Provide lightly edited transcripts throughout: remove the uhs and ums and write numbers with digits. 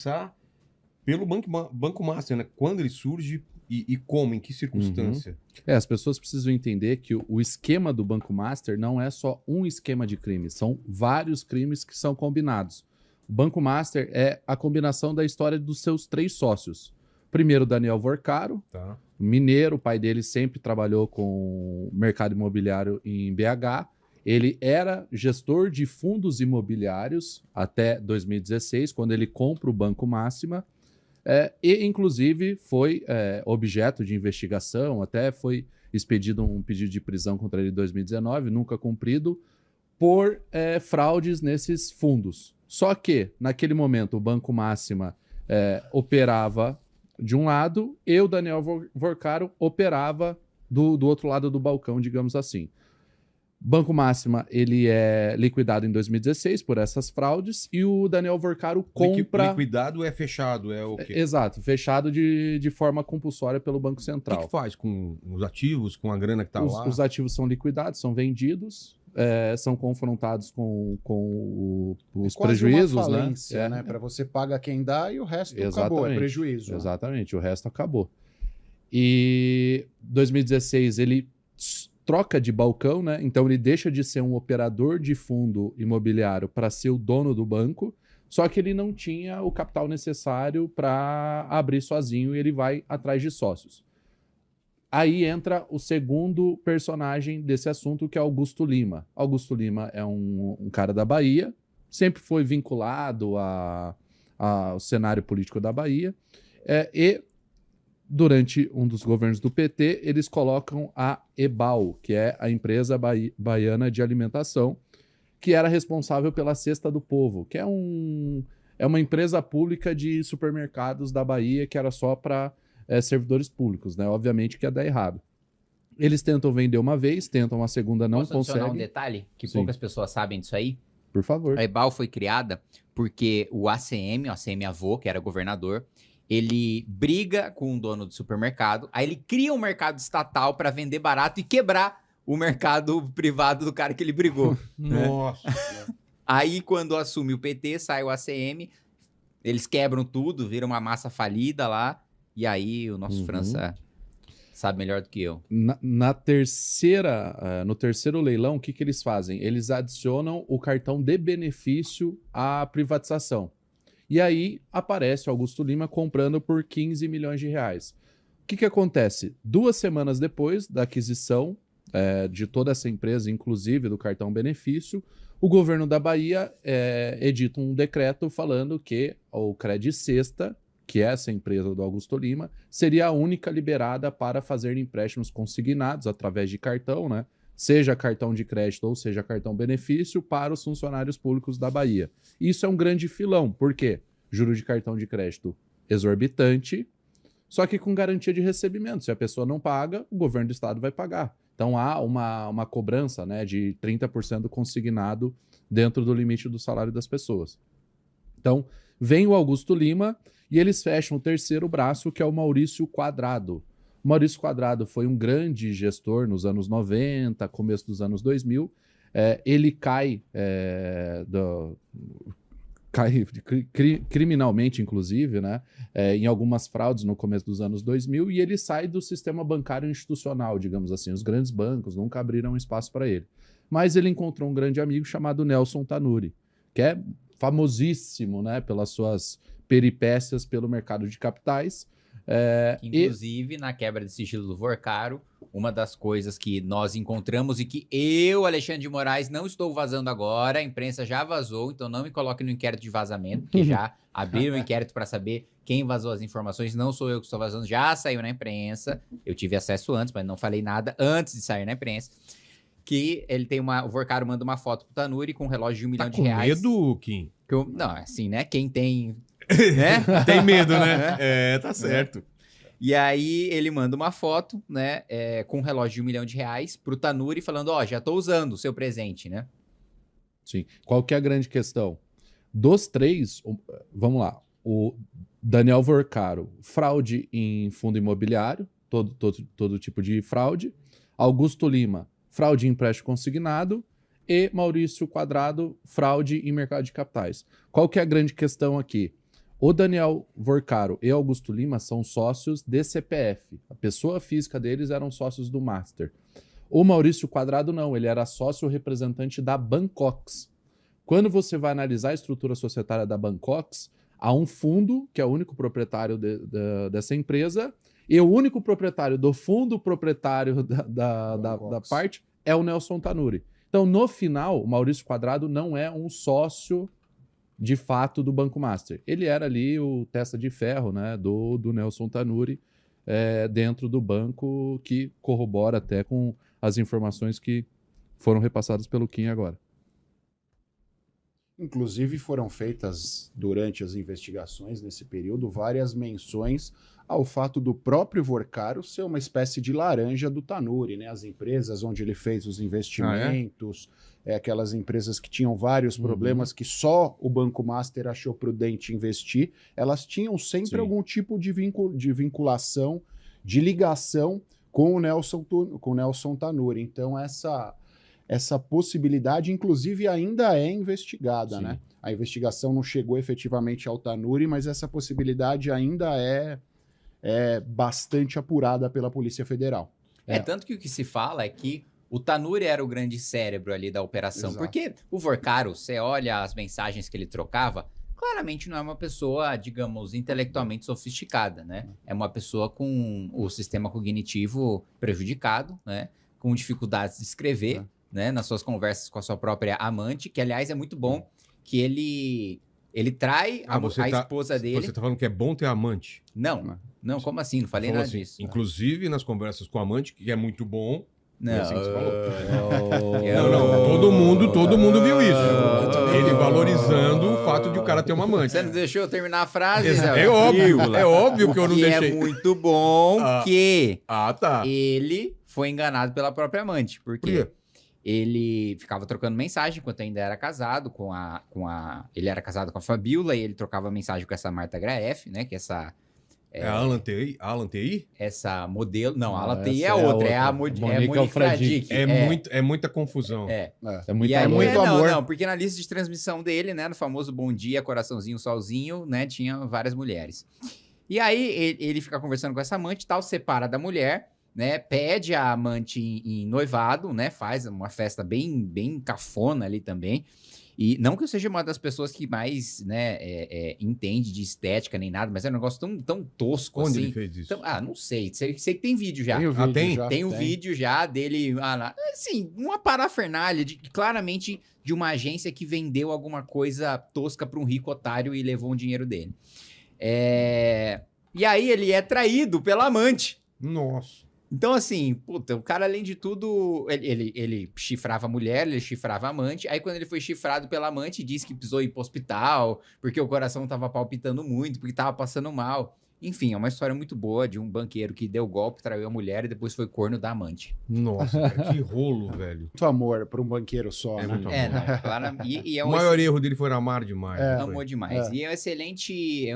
Começar pelo Banco Master, né? Quando ele surge e como, em que circunstância? As pessoas precisam entender que o esquema do Banco Master não é só um esquema de crime, são vários crimes que são combinados. O Banco Master é a combinação da história dos seus 3 sócios. Primeiro, Daniel Vorcaro, Tá. mineiro, o pai dele sempre trabalhou com mercado imobiliário em BH. Ele era gestor de fundos imobiliários até 2016, quando ele compra o Banco Máxima. E, inclusive, foi objeto de investigação, até foi expedido um pedido de prisão contra ele em 2019, nunca cumprido, por fraudes nesses fundos. Só que, naquele momento, o Banco Máxima operava de um lado e o Daniel Vorcaro operava do outro lado do balcão, digamos assim. Banco Máxima, ele é liquidado em 2016 por essas fraudes e o Daniel Vorcaro compra... Liquidado é fechado, é o quê? Exato, fechado de forma compulsória pelo Banco Central. O que faz com os ativos, com a grana que está lá? Os ativos são liquidados, são vendidos, são confrontados com os prejuízos, uma falência, né? Para você paga quem dá e o resto acabou, é prejuízo. Exatamente, o resto acabou. E 2016 ele troca de balcão, né? Então ele deixa de ser um operador de fundo imobiliário para ser o dono do banco, só que ele não tinha o capital necessário para abrir sozinho e ele vai atrás de sócios. Aí entra o segundo personagem desse assunto, que é Augusto Lima. Augusto Lima é um cara da Bahia, sempre foi vinculado ao cenário político da Bahia, e durante um dos governos do PT, eles colocam a EBAL, que é a Empresa Baiana de Alimentação, que era responsável pela Cesta do Povo, que é uma empresa pública de supermercados da Bahia, que era só para servidores públicos, né? Obviamente que ia dar errado. Eles tentam vender uma vez, tentam uma segunda, não conseguem. Posso adicionar um detalhe que poucas pessoas sabem disso aí? Por favor. A EBAL foi criada porque o ACM Avô, que era governador, ele briga com o dono do supermercado, aí ele cria um mercado estatal para vender barato e quebrar o mercado privado do cara que ele brigou. Nossa. Aí, quando assume o PT, sai o ACM, eles quebram tudo, viram uma massa falida lá, e aí o nosso França sabe melhor do que eu. No terceiro leilão, o que eles fazem? Eles adicionam o cartão de benefício à privatização. E aí aparece o Augusto Lima comprando por 15 milhões de reais. O que acontece? 2 semanas depois da aquisição de toda essa empresa, inclusive do cartão benefício, o governo da Bahia edita um decreto falando que o Credit Sexta, que é essa empresa do Augusto Lima, seria a única liberada para fazer empréstimos consignados através de cartão, né? Seja cartão de crédito ou seja cartão benefício, para os funcionários públicos da Bahia. Isso é um grande filão, por quê? Juro de cartão de crédito exorbitante, só que com garantia de recebimento. Se a pessoa não paga, o governo do estado vai pagar. Então há uma cobrança, né, de 30% consignado dentro do limite do salário das pessoas. Então vem o Augusto Lima e eles fecham o terceiro braço, que é o Maurício Quadrado. O Maurício Quadrado foi um grande gestor nos anos 90, começo dos anos 2000. Ele cai criminalmente, inclusive, né? Em algumas fraudes no começo dos anos 2000, e ele sai do sistema bancário institucional, digamos assim. Os grandes bancos nunca abriram espaço para ele. Mas ele encontrou um grande amigo chamado Nelson Tanuri, que é famosíssimo, né, pelas suas peripécias pelo mercado de capitais. Inclusive, na quebra de sigilo do Vorcaro, uma das coisas que nós encontramos e que eu, Alexandre de Moraes, não estou vazando agora, a imprensa já vazou, então não me coloque no inquérito de vazamento, porque já abriram o inquérito para saber quem vazou as informações, não sou eu que estou vazando, já saiu na imprensa, eu tive acesso antes, mas não falei nada antes de sair na imprensa, que ele tem o Vorcaro manda uma foto pro Tanuri com um relógio de $1 milhão de reais. Medo, Kim? Não, assim, né, quem tem... né? Tem medo, né? Tá certo. E aí ele manda uma foto, né, com um relógio de $1 milhão de reais pro Tanuri falando, já tô usando o seu presente, né? Sim. Qual que é a grande questão? Dos 3, vamos lá, o Daniel Vorcaro, fraude em fundo imobiliário, todo tipo de fraude. Augusto Lima, fraude em empréstimo consignado. E Maurício Quadrado, fraude em mercado de capitais. Qual que é a grande questão aqui? O Daniel Vorcaro e Augusto Lima são sócios de CPF. A pessoa física deles eram sócios do Master. O Maurício Quadrado não, ele era sócio representante da Bancox. Quando você vai analisar a estrutura societária da Bancox, há um fundo, que é o único proprietário dessa empresa, e o único proprietário do fundo proprietário da parte é o Nelson Tanuri. Então, no final, o Maurício Quadrado não é um sócio de fato do Banco Master. Ele era ali o testa de ferro, né, do Nelson Tanuri dentro do banco, que corrobora até com as informações que foram repassadas pelo Kim agora. Inclusive foram feitas, durante as investigações nesse período, várias menções ao fato do próprio Vorcaro ser uma espécie de laranja do Tanuri, né? As empresas onde ele fez os investimentos, aquelas empresas que tinham vários problemas que só o Banco Master achou prudente investir, elas tinham sempre algum tipo de vinculação, de ligação com o Nelson Tanuri. Então essa possibilidade, inclusive, ainda é investigada, né? A investigação não chegou efetivamente ao Tanuri, mas essa possibilidade ainda é bastante apurada pela Polícia Federal. Tanto que o que se fala é que o Tanuri era o grande cérebro ali da operação. Exato. Porque o Vorcaro, você olha as mensagens que ele trocava, claramente não é uma pessoa, digamos, intelectualmente sofisticada, né? É uma pessoa com o sistema cognitivo prejudicado, né? Com dificuldades de escrever, né? Nas suas conversas com a sua própria amante, que, aliás, é muito bom que ele trai a esposa dele. Você tá falando que é bom ter amante? Não, como assim? Não falei nada disso. Inclusive, nas conversas com a amante, que é muito bom. Não, é assim que você falou. Todo mundo viu isso. Ele valorizando o fato de o cara ter uma amante. Você não deixou eu terminar a frase? É óbvio que eu não deixei. É muito bom que tá. ele foi enganado pela própria amante. Por Porque quê? ele ficava trocando mensagem enquanto ainda era casado ele era casado com a Fabiola e ele trocava mensagem com essa Marta Graeff, né? Que essa... É a Alan TI? Essa modelo... Não, a Alan Essa TI é é a outra. outra. É a Monique Fradique. É muita confusão. É E aí, muito amor. Não, porque na lista de transmissão dele, né, no famoso Bom Dia, Coraçãozinho, Solzinho, né, tinha várias mulheres. E aí ele fica conversando com essa amante e tal, separa da mulher, né, pede a amante em noivado, né, faz uma festa bem cafona ali também. E não que eu seja uma das pessoas que mais, né, entende de estética nem nada, mas é um negócio tão tosco Onde assim. ele fez isso? Então, não sei. Sei que tem vídeo já. Tem o vídeo já. Tem o vídeo já dele, assim, uma parafernália, claramente de uma agência que vendeu alguma coisa tosca para um rico otário e levou o dinheiro dele. E aí ele é traído pela amante. Nossa. Então, assim, puta, o cara, além de tudo, ele chifrava a mulher, ele chifrava a amante. Aí, quando ele foi chifrado pela amante, disse que precisou ir pro hospital, porque o coração tava palpitando muito, porque tava passando mal. Enfim, é uma história muito boa de um banqueiro que deu golpe, traiu a mulher e depois foi corno da amante. Nossa, cara, que rolo, velho. Muito amor para um banqueiro só, né? muito Não, claro. E é O maior erro dele foi amar demais. não foi? amor demais. E é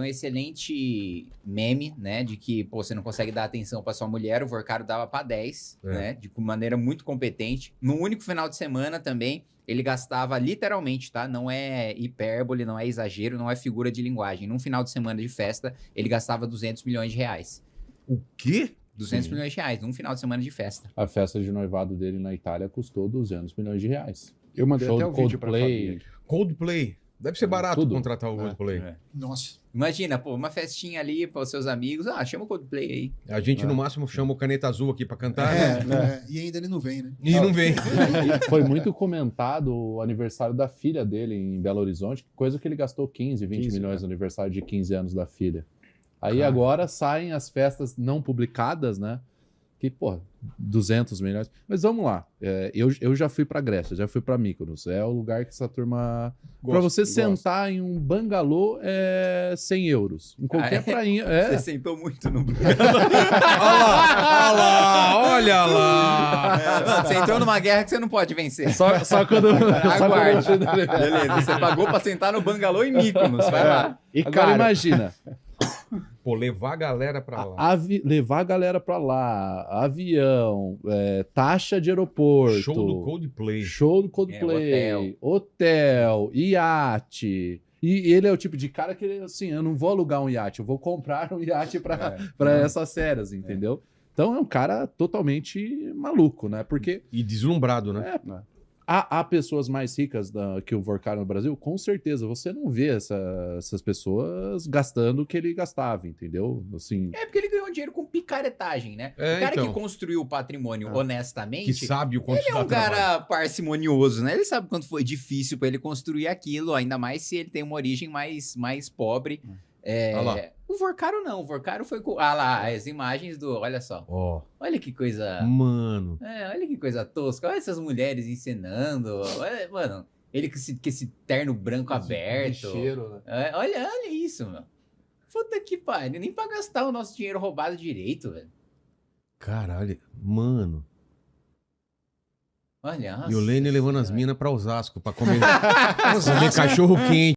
um excelente meme, né? De que, pô, você não consegue dar atenção pra sua mulher, o Vorcaro dava pra 10, né? De maneira muito competente. No único final de semana também, ele gastava literalmente, tá? Não é hipérbole, não é exagero, não é figura de linguagem. Num final de semana de festa, ele gastava 200 milhões de reais. O quê? 200 milhões de reais, num final de semana de festa. A festa de noivado dele na Itália custou 200 milhões de reais. Eu mandei Show até do o vídeo para Coldplay. Coldplay. Deve ser barato Tudo. contratar o Coldplay. Nossa. Imagina, pô, uma festinha ali para os seus amigos. Chama o Coldplay aí. A gente, no máximo, chama o Caneta Azul aqui pra cantar. E ainda ele não vem, né? E não vem. E foi muito comentado o aniversário da filha dele em Belo Horizonte, coisa que ele gastou 15 milhões no aniversário de 15 anos da filha. Aí agora saem as festas não publicadas, né? Que, pô, 200 milhões. Mas vamos lá. Eu já fui pra Grécia, já fui pra Mykonos. É o lugar que essa turma... Pra você sentar em um bangalô é 100 euros. Em qualquer prainha... Você sentou muito no Olha lá. Você entrou numa guerra que você não pode vencer. Só quando... Aguarde. Beleza, você pagou pra sentar no bangalô em Mykonos. Vai lá. E Agora cara, imagina... Pô, levar a galera pra lá. Levar a galera pra lá, avião, taxa de aeroporto. Show do Coldplay. Show do Coldplay. Hotel, iate. E ele é o tipo de cara que, assim, eu não vou alugar um iate, eu vou comprar um iate pra essas férias, entendeu? Então é um cara totalmente maluco, né? Porque E deslumbrado, né? há pessoas mais ricas que o Vorkar no Brasil, com certeza. Você não vê essas pessoas gastando o que ele gastava, entendeu? Assim, É porque ele ganhou dinheiro com picaretagem, né? É, o cara então. que construiu o patrimônio honestamente, Que sabe o quanto ele é dá um trabalho. cara parcimonioso, né? Ele sabe quanto foi difícil pra ele construir aquilo, ainda mais se ele tem uma origem mais pobre. Olha lá. O Vorkaro não, o Vorkaro foi com... Ah lá, as imagens do... Olha só, Ó, olha que coisa... mano. olha que coisa tosca, olha essas mulheres encenando, olha, mano, ele com esse terno branco aberto. né? Olha isso, meu. Puta que pariu, nem pra gastar o nosso dinheiro roubado direito, velho. Caralho, mano. Olha, E o Lênin levando as minas pra Osasco pra comer, Osasco. comer cachorro quente.